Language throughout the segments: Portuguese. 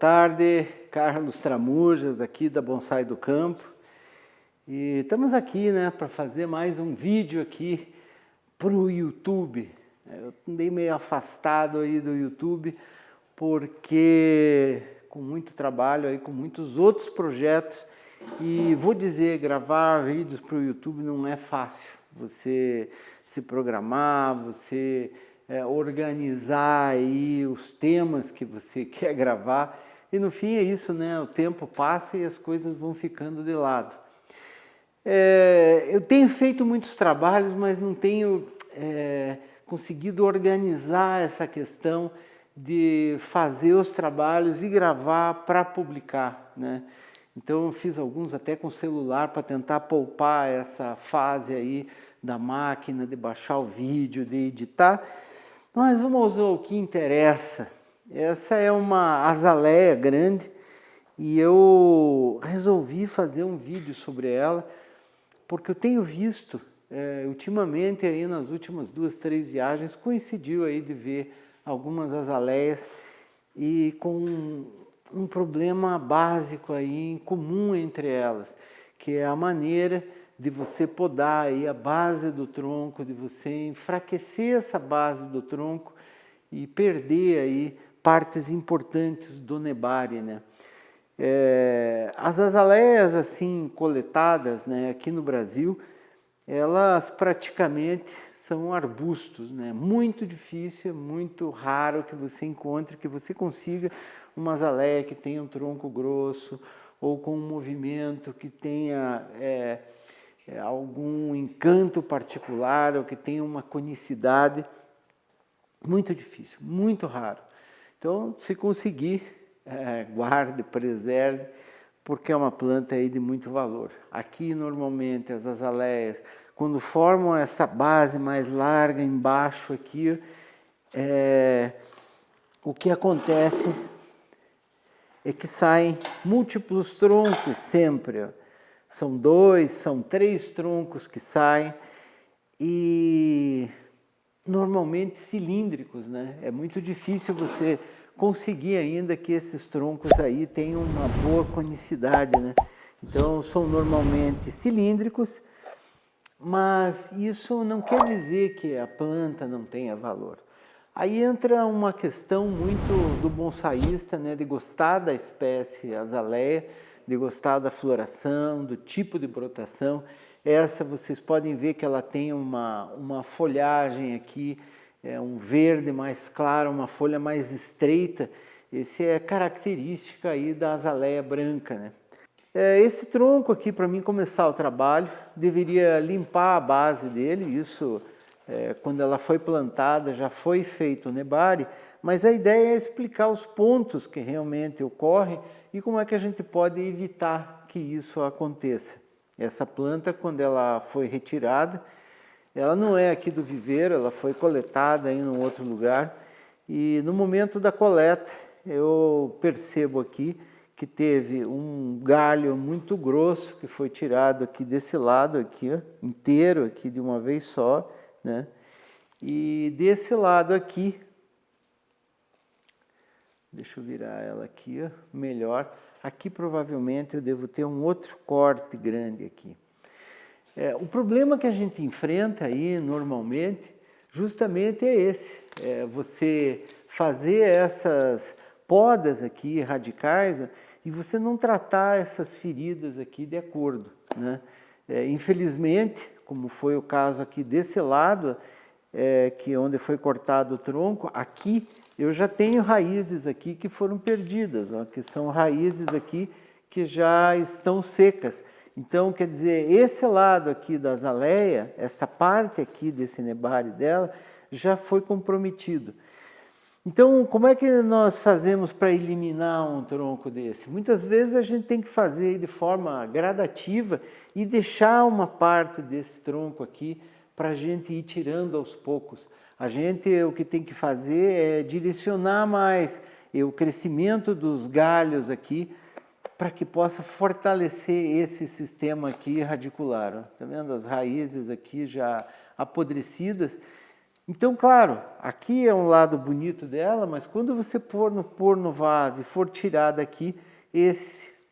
tarde, Carlos Tramujas aqui da Bonsai do Campo. E estamos aqui, né, para fazer mais um vídeo aqui para o YouTube. Eu andei meio afastado aí do YouTube porque com muito trabalho aí, com muitos outros projetos. E vou dizer, gravar vídeos para o YouTube não é fácil. Você se programar, você organizar aí os temas que você quer gravar. E no fim é isso, né? O tempo passa e as coisas vão ficando de lado. Eu tenho feito muitos trabalhos, mas não tenho conseguido organizar essa questão de fazer os trabalhos e gravar para publicar, né? Então eu fiz alguns até com celular para tentar poupar essa fase aí da máquina, de baixar o vídeo, de editar. Mas vamos ao que interessa. Essa é uma azaleia grande e eu resolvi fazer um vídeo sobre ela porque eu tenho visto ultimamente aí nas últimas 2, 3 viagens, coincidiu aí de ver algumas azaleias e com um problema básico aí em comum entre elas, que é a maneira de você podar aí a base do tronco, de você enfraquecer essa base do tronco e perder aí partes importantes do nebári, né? As azaleias assim coletadas, né, aqui no Brasil, elas praticamente são arbustos, né? Muito difícil, muito raro que você encontre, que você consiga uma azaleia que tenha um tronco grosso ou com um movimento que tenha algum encanto particular ou que tenha uma conicidade. Muito difícil, muito raro. Então, se conseguir, guarde, preserve, porque é uma planta aí de muito valor. Aqui, normalmente, as azaleias, quando formam essa base mais larga embaixo aqui, o que acontece é que saem múltiplos troncos sempre. São 2, são 3 troncos que saem e normalmente cilíndricos, né? É muito difícil você conseguir ainda que esses troncos aí tenham uma boa conicidade, né? Então são normalmente cilíndricos, mas isso não quer dizer que a planta não tenha valor. Aí entra uma questão muito do bonsaísta, né, de gostar da espécie azaleia, de gostar da floração, do tipo de brotação. Essa vocês podem ver que ela tem uma folhagem aqui, um verde mais claro, uma folha mais estreita. Essa é característica aí da azaleia branca, né? Esse tronco aqui, para mim começar o trabalho, deveria limpar a base dele. Isso, quando ela foi plantada, já foi feito o nebári, mas a ideia é explicar os pontos que realmente ocorrem e como é que a gente pode evitar que isso aconteça. Essa planta, quando ela foi retirada, ela não é aqui do viveiro, ela foi coletada em um outro lugar. E no momento da coleta, eu percebo aqui que teve um galho muito grosso que foi tirado aqui desse lado aqui, ó, inteiro aqui de uma vez só, né? E desse lado aqui, deixa eu virar ela aqui, ó, melhor. Aqui provavelmente eu devo ter um outro corte grande aqui. O problema que a gente enfrenta aí normalmente, justamente é esse. Você fazer essas podas aqui radicais e você não tratar essas feridas aqui de acordo, né? Infelizmente, como foi o caso aqui desse lado, que onde foi cortado o tronco, aqui eu já tenho raízes aqui que foram perdidas, ó, que são raízes aqui que já estão secas. Então, quer dizer, esse lado aqui da azaleia, essa parte aqui desse nebári dela, já foi comprometido. Então, como é que nós fazemos para eliminar um tronco desse? Muitas vezes a gente tem que fazer de forma gradativa e deixar uma parte desse tronco aqui para a gente ir tirando aos poucos. A gente, o que tem que fazer é direcionar mais o crescimento dos galhos aqui para que possa fortalecer esse sistema aqui radicular. Está vendo as raízes aqui já apodrecidas? Então, claro, aqui é um lado bonito dela, mas quando você pôr no vaso e for tirar daqui,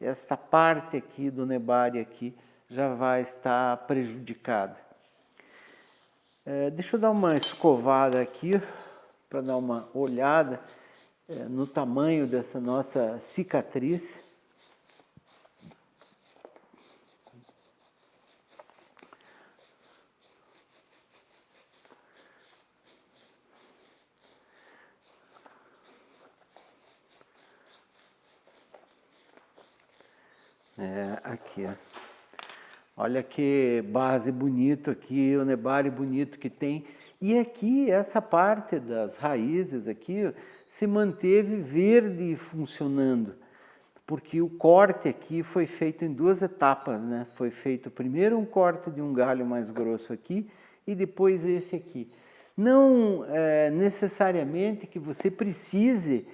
essa parte aqui do nebário aqui já vai estar prejudicada. Deixa eu dar uma escovada aqui para dar uma olhada no tamanho dessa nossa cicatriz. Aqui, ó. Olha que base bonito aqui, o nebário bonito que tem. E aqui, essa parte das raízes aqui, ó, se manteve verde e funcionando. Porque o corte aqui foi feito em 2 etapas, né? Foi feito primeiro um corte de um galho mais grosso aqui e depois esse aqui. Não necessariamente que você precise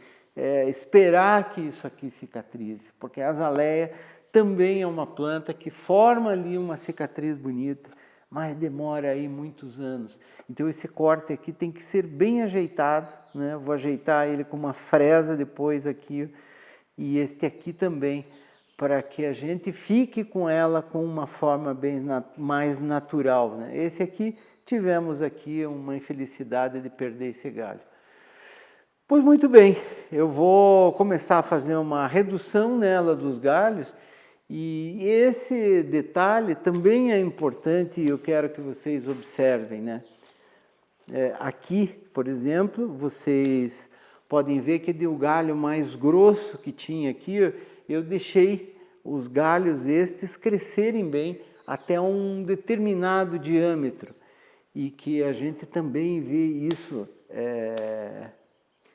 esperar que isso aqui cicatrize, porque a azaleia também é uma planta que forma ali uma cicatriz bonita, mas demora aí muitos anos. Então esse corte aqui tem que ser bem ajeitado, né? Vou ajeitar ele com uma fresa depois aqui, e este aqui também, para que a gente fique com ela com uma forma bem mais natural, né? Esse aqui, tivemos aqui uma infelicidade de perder esse galho. Pois muito bem, eu vou começar a fazer uma redução nela dos galhos, e esse detalhe também é importante e eu quero que vocês observem, né? Aqui, por exemplo, vocês podem ver que o galho mais grosso que tinha aqui, eu deixei os galhos estes crescerem bem até um determinado diâmetro. E que a gente também vê isso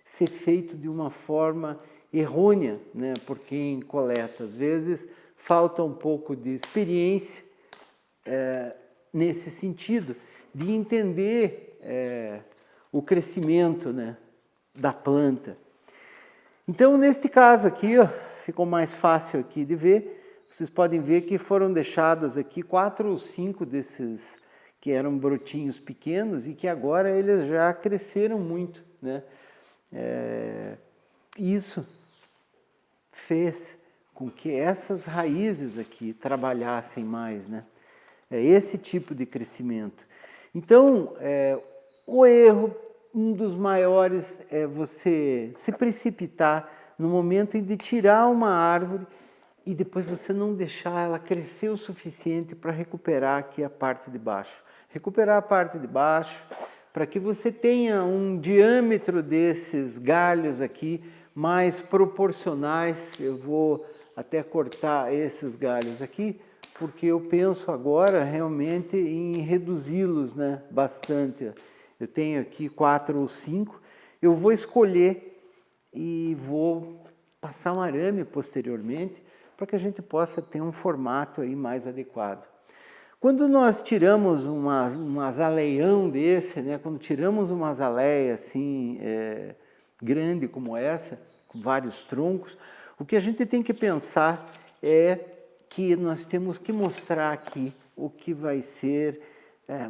ser feito de uma forma errônea, né, por quem coleta. Às vezes falta um pouco de experiência nesse sentido, de entender o crescimento, né, da planta. Então, neste caso aqui, ó, ficou mais fácil aqui de ver. Vocês podem ver que foram deixados aqui 4 ou 5 desses que eram brotinhos pequenos e que agora eles já cresceram muito, né? Isso fez com que essas raízes aqui trabalhassem mais, né? É esse tipo de crescimento. Então, o erro, um dos maiores, é você se precipitar no momento de tirar uma árvore e depois você não deixar ela crescer o suficiente para recuperar aqui a parte de baixo. Recuperar a parte de baixo para que você tenha um diâmetro desses galhos aqui mais proporcionais. Eu vou até cortar esses galhos aqui, porque eu penso agora realmente em reduzi-los, né, bastante. Eu tenho aqui 4 ou 5, eu vou escolher e vou passar um arame posteriormente para que a gente possa ter um formato aí mais adequado. Quando nós tiramos um azaleião desse, né, quando tiramos uma azaleia assim, grande como essa, com vários troncos, o que a gente tem que pensar é que nós temos que mostrar aqui o que vai ser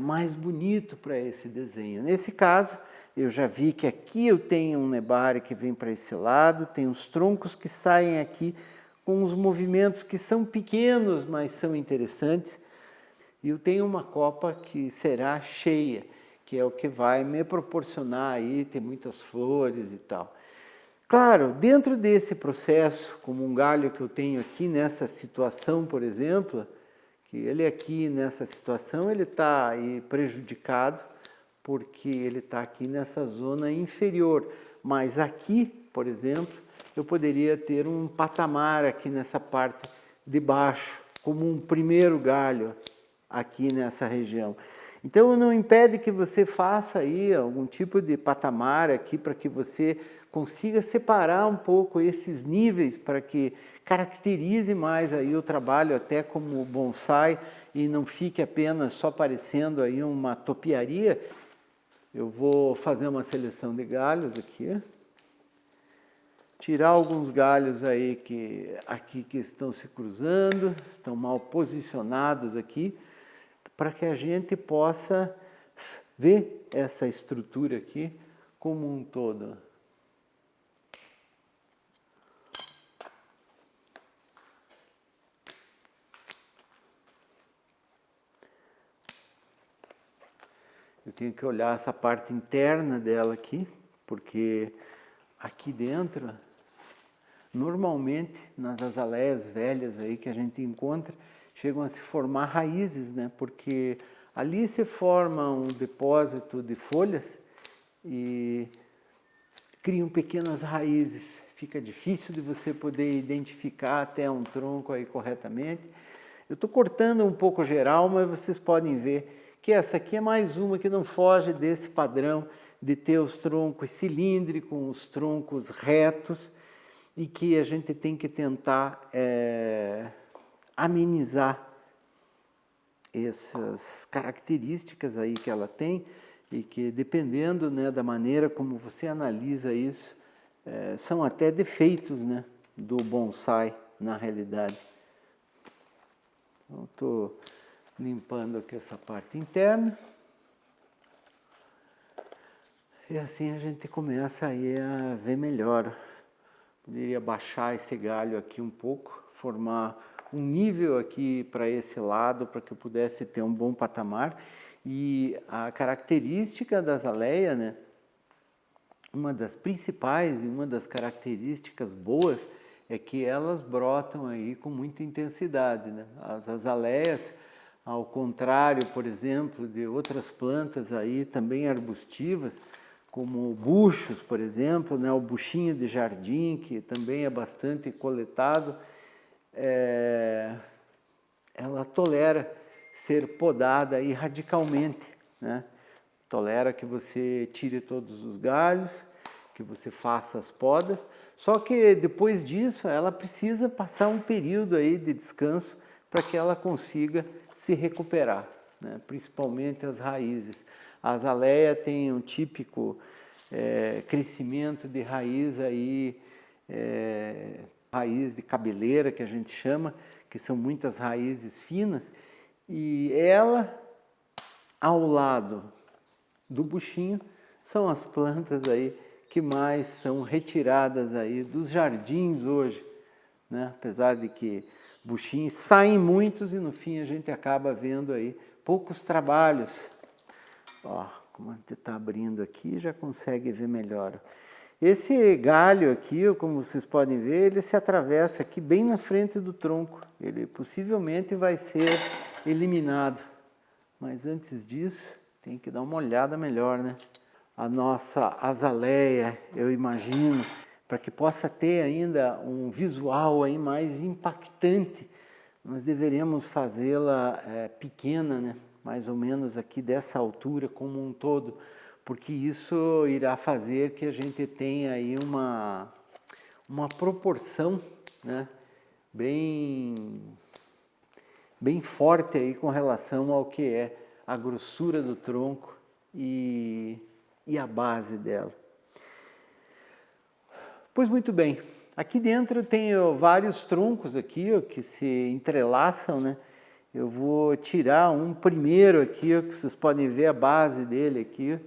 mais bonito para esse desenho. Nesse caso, eu já vi que aqui eu tenho um nebário que vem para esse lado, tem os troncos que saem aqui com os movimentos que são pequenos, mas são interessantes. E eu tenho uma copa que será cheia, que é o que vai me proporcionar aí, ter muitas flores e tal. Claro, dentro desse processo, como um galho que eu tenho aqui nessa situação, por exemplo, que ele aqui nessa situação, ele está aí prejudicado, porque ele está aqui nessa zona inferior. Mas aqui, por exemplo, eu poderia ter um patamar aqui nessa parte de baixo, como um primeiro galho aqui nessa região. Então, não impede que você faça aí algum tipo de patamar aqui para que você consiga separar um pouco esses níveis para que caracterize mais aí o trabalho até como bonsai e não fique apenas só parecendo aí uma topiaria. Eu vou fazer uma seleção de galhos aqui. Tirar alguns galhos aí que estão se cruzando, estão mal posicionados aqui, para que a gente possa Vê essa estrutura aqui como um todo. Eu tenho que olhar essa parte interna dela aqui, porque aqui dentro, normalmente nas azaleias velhas aí que a gente encontra, chegam a se formar raízes, né? Porque ali se forma um depósito de folhas e criam pequenas raízes. Fica difícil de você poder identificar até um tronco aí corretamente. Eu estou cortando um pouco geral, mas vocês podem ver que essa aqui é mais uma que não foge desse padrão de ter os troncos cilíndricos, os troncos retos, e que a gente tem que tentar amenizar essas características aí que ela tem, e que dependendo, né, da maneira como você analisa isso, são até defeitos, né, do bonsai na realidade. Então, estou limpando aqui essa parte interna. E assim a gente começa aí a ver melhor. Poderia baixar esse galho aqui um pouco, formar um nível aqui para esse lado, para que eu pudesse ter um bom patamar. E a característica da azaleia, né, uma das principais e uma das características boas é que elas brotam aí com muita intensidade, né? As azaleias, ao contrário, por exemplo, de outras plantas aí também arbustivas, como buchos, por exemplo, né? O buchinho de jardim, que também é bastante coletado, ela tolera ser podada aí radicalmente, né? Tolera que você tire todos os galhos, que você faça as podas, só que depois disso ela precisa passar um período aí de descanso para que ela consiga se recuperar, né? Principalmente as raízes. A azaleia tem um típico crescimento de raiz aí, raiz de cabeleira que a gente chama, que são muitas raízes finas, e ela ao lado do buchinho são as plantas aí que mais são retiradas aí dos jardins hoje, né? Apesar de que buchinhos saem muitos e no fim a gente acaba vendo aí poucos trabalhos. Ó, como a gente está abrindo aqui, já consegue ver melhor. Esse galho aqui, como vocês podem ver, ele se atravessa aqui bem na frente do tronco. Ele possivelmente vai ser eliminado. Mas antes disso, tem que dar uma olhada melhor, né? A nossa azaleia, eu imagino, para que possa ter ainda um visual aí mais impactante, nós deveríamos fazê-la pequena, né? Mais ou menos aqui dessa altura como um todo, porque isso irá fazer que a gente tenha aí uma proporção, né? bem forte aí com relação ao que é a grossura do tronco e a base dela. Pois muito bem, aqui dentro eu tenho vários troncos aqui, ó, que se entrelaçam, né? Eu vou tirar um primeiro aqui, ó, que vocês podem ver a base dele aqui.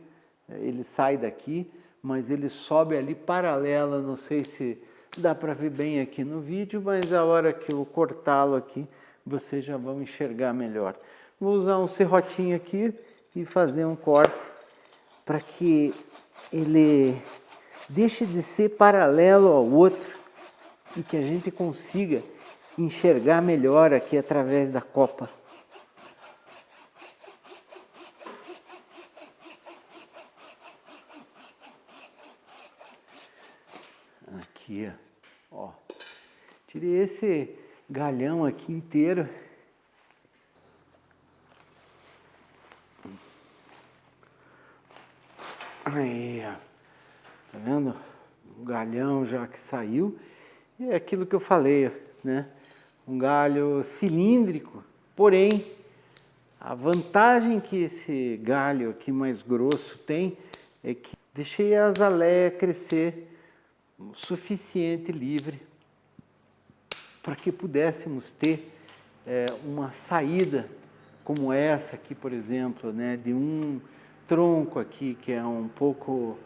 Ele sai daqui, mas ele sobe ali paralela, não sei se dá para ver bem aqui no vídeo, mas a hora que eu cortá-lo aqui, vocês já vão enxergar melhor. Vou usar um serrotinho aqui e fazer um corte para que ele deixe de ser paralelo ao outro e que a gente consiga enxergar melhor aqui através da copa. Aqui, ó. Tirei esse galhão aqui inteiro. Aí, ó. Tá vendo? O galhão já que saiu. E é aquilo que eu falei, né? Um galho cilíndrico, porém, a vantagem que esse galho aqui mais grosso tem é que deixei a azaleia crescer o suficiente livre para que pudéssemos ter uma saída como essa aqui, por exemplo, né, de um tronco aqui que é um pouco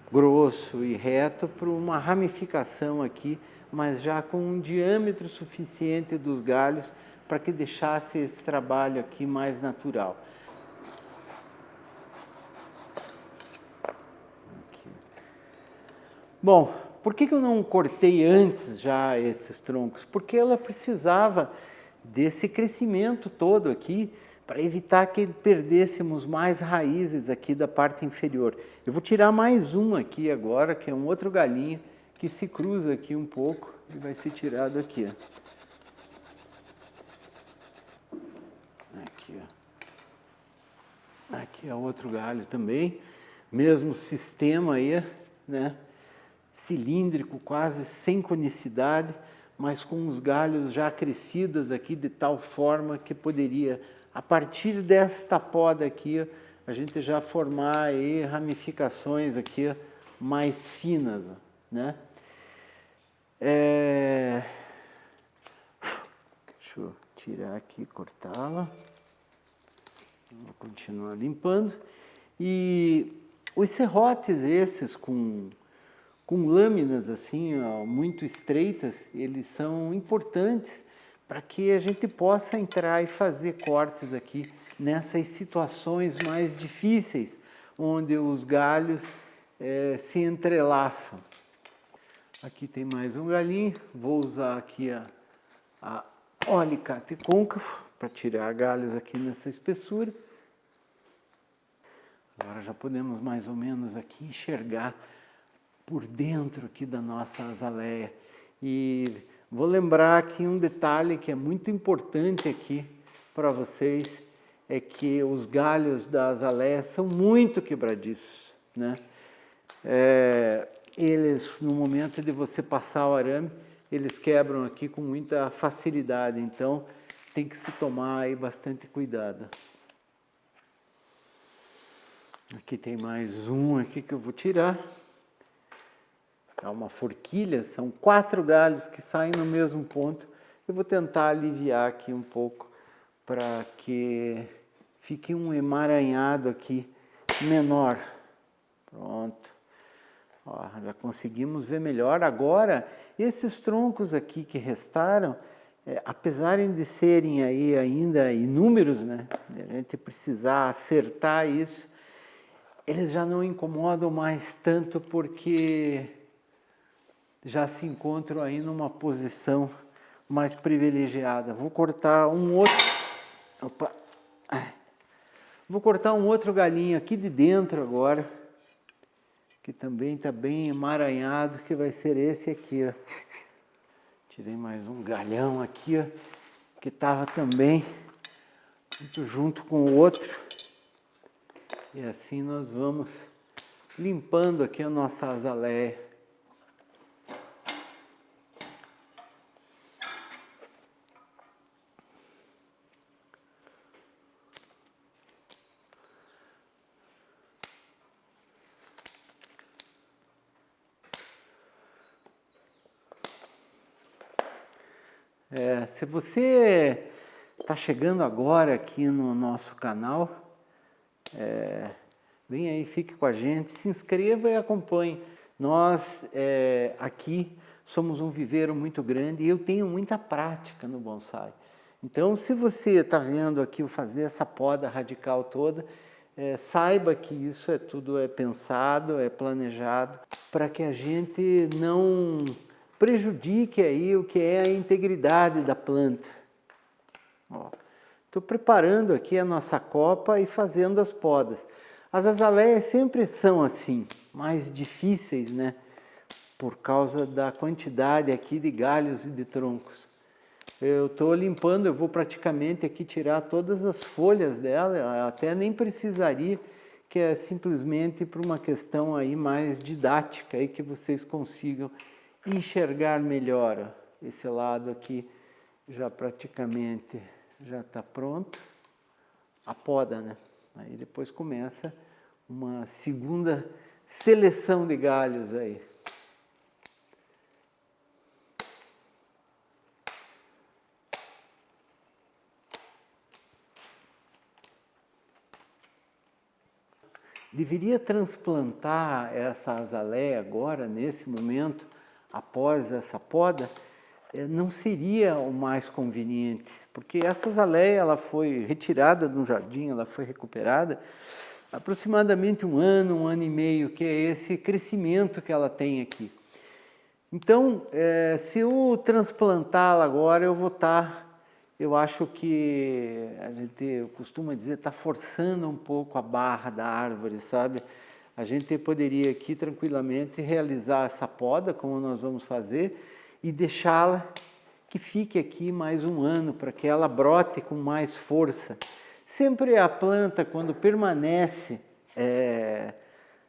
grosso e reto para uma ramificação aqui, mas já com um diâmetro suficiente dos galhos para que deixasse esse trabalho aqui mais natural. Aqui. Bom, por que eu não cortei antes já esses troncos? Porque ela precisava desse crescimento todo aqui para evitar que perdêssemos mais raízes aqui da parte inferior. Eu vou tirar mais um aqui agora, que é um outro galinho, que se cruza aqui um pouco e vai ser tirado aqui. Aqui, ó. Aqui é outro galho também, mesmo sistema aí, né? Cilíndrico, quase sem conicidade, mas com os galhos já crescidos aqui de tal forma que poderia, a partir desta poda aqui, a gente já formar aí ramificações aqui mais finas, né? Deixa eu tirar aqui, cortá-la. Vou continuar limpando. E os serrotes esses com lâminas assim, ó, muito estreitas, eles são importantes para que a gente possa entrar e fazer cortes aqui nessas situações mais difíceis, onde os galhos se entrelaçam. Aqui tem mais um galinho, vou usar aqui a alicate côncavo para tirar galhos aqui nessa espessura. Agora já podemos mais ou menos aqui enxergar por dentro aqui da nossa azaleia. E vou lembrar aqui um detalhe que é muito importante aqui para vocês, é que os galhos da azaleia são muito quebradiços, né? Eles, no momento de você passar o arame, eles quebram aqui com muita facilidade, então tem que se tomar aí bastante cuidado. Aqui tem mais um aqui que eu vou tirar. É uma forquilha, são 4 galhos que saem no mesmo ponto. Eu vou tentar aliviar aqui um pouco para que fique um emaranhado aqui menor. Pronto. Ó, já conseguimos ver melhor. Agora, esses troncos aqui que restaram, apesar de serem aí ainda inúmeros, né? A gente precisar acertar isso, eles já não incomodam mais tanto porque já se encontram aí numa posição mais privilegiada. Vou cortar um outro... Opa! Vou cortar um outro galinho aqui de dentro agora, que também está bem emaranhado, que vai ser esse aqui, ó. Tirei mais um galhão aqui, ó, que estava também muito junto com o outro. E assim nós vamos limpando aqui a nossa azaleia. Se você está chegando agora aqui no nosso canal, vem aí, fique com a gente, se inscreva e acompanhe. Nós aqui somos um viveiro muito grande e eu tenho muita prática no bonsai. Então, se você está vendo aqui eu fazer essa poda radical toda, saiba que isso tudo é pensado, é planejado, para que a gente não prejudique aí o que é a integridade da planta. Estou preparando aqui a nossa copa e fazendo as podas. As azaleias sempre são assim, mais difíceis, né? Por causa da quantidade aqui de galhos e de troncos. Eu estou limpando, eu vou praticamente aqui tirar todas as folhas dela, até nem precisaria, que é simplesmente por uma questão aí mais didática, aí que vocês consigam enxergar melhor. Esse lado aqui já praticamente já está pronto, a poda, né? Aí depois começa uma segunda seleção de galhos aí. deveria transplantar essa azaleia agora, nesse momento, após essa poda, não seria o mais conveniente, porque essa azaleia ela foi retirada do jardim, ela foi recuperada aproximadamente um ano e meio, que é esse crescimento que ela tem aqui. Então, se eu transplantá-la agora, eu acho que a gente costuma dizer, está forçando um pouco a barra da árvore, sabe? A gente poderia aqui tranquilamente realizar essa poda, como nós vamos fazer, e deixá-la que fique aqui mais um ano, para que ela brote com mais força. Sempre a planta, quando permanece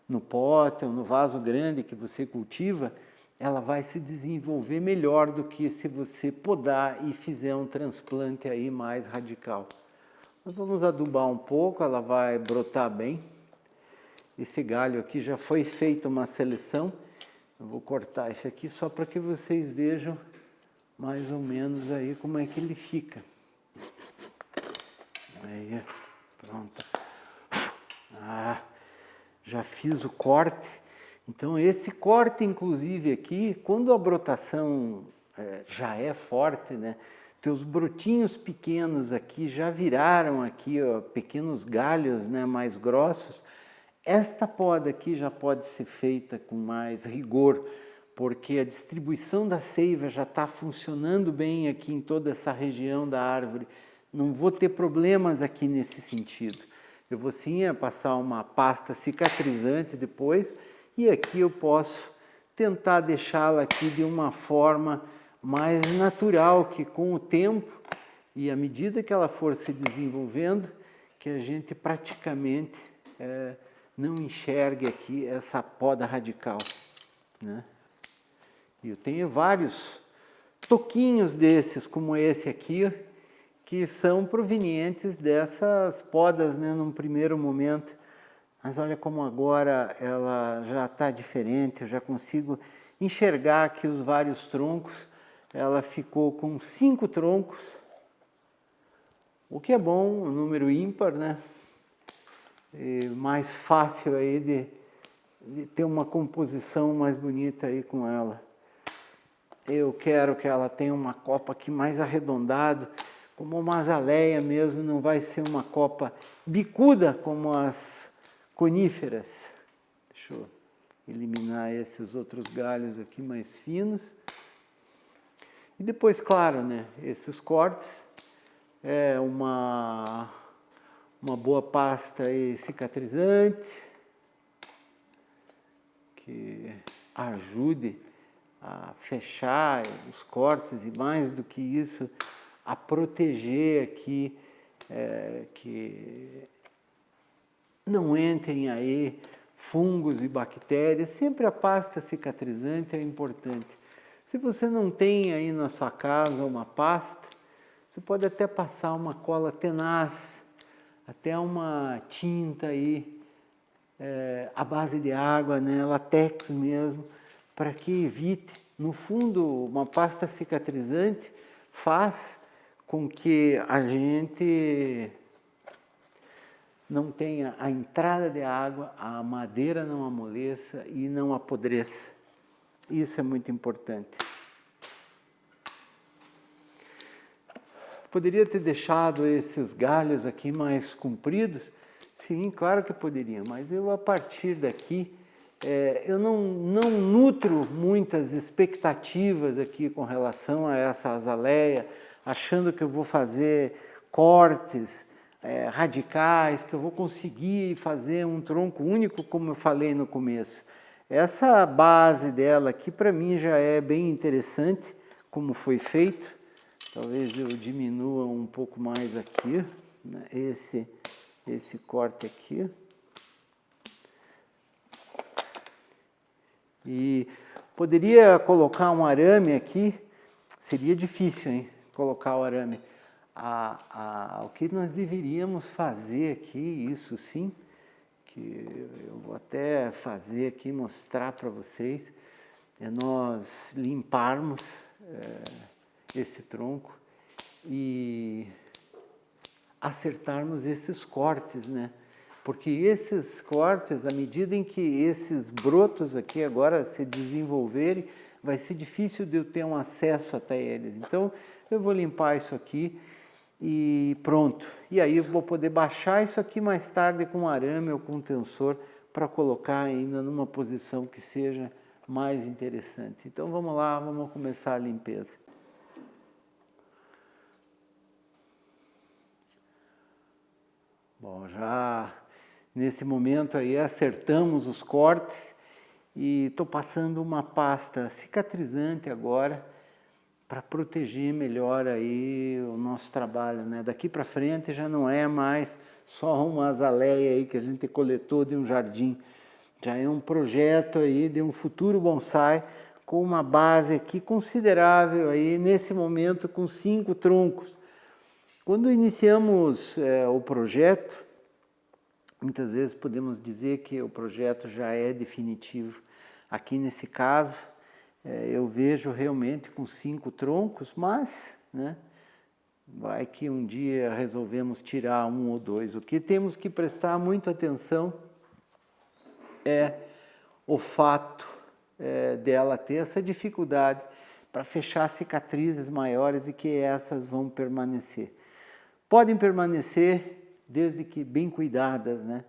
no pote ou no vaso grande que você cultiva, ela vai se desenvolver melhor do que se você podar e fizer um transplante aí mais radical. Nós vamos adubar um pouco, ela vai brotar bem. Esse galho aqui já foi feita uma seleção. Eu vou cortar esse aqui só para que vocês vejam mais ou menos aí como é que ele fica. Aí, pronto. Já fiz o corte. Então esse corte, inclusive aqui, quando a brotação já é forte, né? Teus brotinhos pequenos aqui já viraram aqui, ó, pequenos galhos, né, mais grossos. Esta poda aqui já pode ser feita com mais rigor, porque a distribuição da seiva já está funcionando bem aqui em toda essa região da árvore. Não vou ter problemas aqui nesse sentido. Eu vou sim passar uma pasta cicatrizante depois, e aqui eu posso tentar deixá-la aqui de uma forma mais natural, que com o tempo e à medida que ela for se desenvolvendo, que a gente praticamente não enxergue aqui essa poda radical, né? E eu tenho vários toquinhos desses, como esse aqui, que são provenientes dessas podas, né, num primeiro momento. Mas olha como agora ela já está diferente, eu já consigo enxergar aqui os vários troncos. Ela ficou com 5 troncos, o que é bom, um número ímpar, né? E mais fácil aí de ter uma composição mais bonita aí com ela. Eu quero que ela tenha uma copa aqui mais arredondada, como uma azaleia mesmo, não vai ser uma copa bicuda como as coníferas. Deixa eu eliminar esses outros galhos aqui mais finos. E depois, claro, né, esses cortes, uma boa pasta aí cicatrizante, que ajude a fechar os cortes e, mais do que isso, a proteger aqui, que não entrem aí fungos e bactérias. Sempre a pasta cicatrizante é importante. Se você não tem aí na sua casa uma pasta, você pode até passar uma cola tenaz, até uma tinta aí, à base de água, né, latex mesmo, para que evite. No fundo, uma pasta cicatrizante faz com que a gente não tenha a entrada de água, a madeira não amoleça e não apodreça. Isso é muito importante. Poderia ter deixado esses galhos aqui mais compridos? Sim, claro que poderia, mas eu, a partir daqui, eu não nutro muitas expectativas aqui com relação a essa azaleia, achando que eu vou fazer cortes radicais, que eu vou conseguir fazer um tronco único, como eu falei no começo. Essa base dela aqui, para mim, já é bem interessante, como foi feito. Talvez eu diminua um pouco mais aqui, né, esse corte aqui. E poderia colocar um arame aqui, seria difícil, hein, colocar o arame. O que nós deveríamos fazer aqui, isso sim, que eu vou até fazer aqui, mostrar para vocês, é nós limparmos esse tronco e acertarmos esses cortes, né? porque esses cortes, à medida em que esses brotos aqui agora se desenvolverem, vai ser difícil de eu ter um acesso até eles. Então, eu vou limpar isso aqui e pronto. E aí eu vou poder baixar isso aqui mais tarde com um arame ou com um tensor para colocar ainda numa posição que seja mais interessante. Então vamos lá, vamos começar a limpeza. Bom, já nesse momento aí acertamos os cortes e estou passando uma pasta cicatrizante agora para proteger melhor aí o nosso trabalho, né? Daqui para frente já não é mais só uma azaleia aí que a gente coletou de um jardim, já é um projeto aí de um futuro bonsai com uma base aqui considerável aí nesse momento com 5 troncos. Quando iniciamos o projeto, muitas vezes podemos dizer que o projeto já é definitivo. Aqui nesse caso, eu vejo realmente com 5 troncos, mas né, vai que um dia resolvemos tirar 1 ou 2. O que temos que prestar muita atenção é o fato dela ter essa dificuldade para fechar cicatrizes maiores e que essas vão permanecer. Podem permanecer desde que bem cuidadas, né?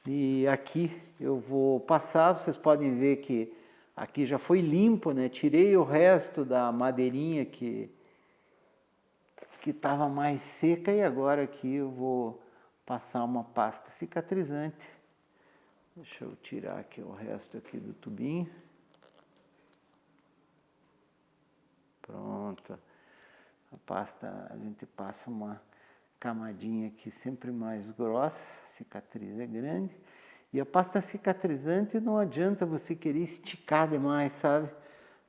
E aqui eu vou passar, vocês podem ver que aqui já foi limpo, né? Tirei o resto da madeirinha que estava mais seca e agora aqui eu vou passar uma pasta cicatrizante. Deixa eu tirar aqui o resto aqui do tubinho. Pronto. A pasta, a gente passa uma camadinha aqui sempre mais grossa, a cicatriz é grande. E a pasta cicatrizante não adianta você querer esticar demais, sabe?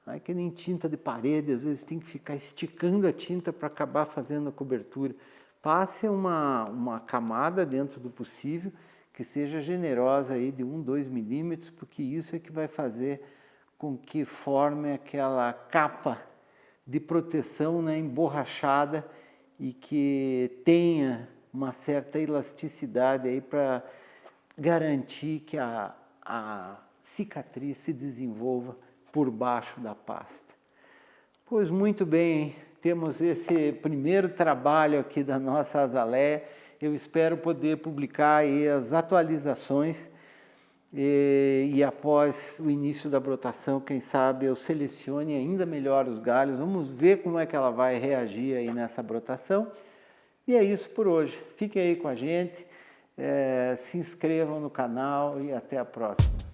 Não é que nem tinta de parede, às vezes tem que ficar esticando a tinta para acabar fazendo a cobertura. Passe uma camada dentro do possível, que seja generosa aí de 1, 2 milímetros, porque isso é que vai fazer com que forme aquela capa de proteção, né, emborrachada, e que tenha uma certa elasticidade aí para garantir que a cicatriz se desenvolva por baixo da pasta. Pois muito bem, temos esse primeiro trabalho aqui da nossa azaleia. Eu espero poder publicar aí as atualizações e após o início da brotação, quem sabe eu selecione ainda melhor os galhos. Vamos ver como é que ela vai reagir aí nessa brotação. E é isso por hoje. Fiquem aí com a gente, se inscrevam no canal e até a próxima.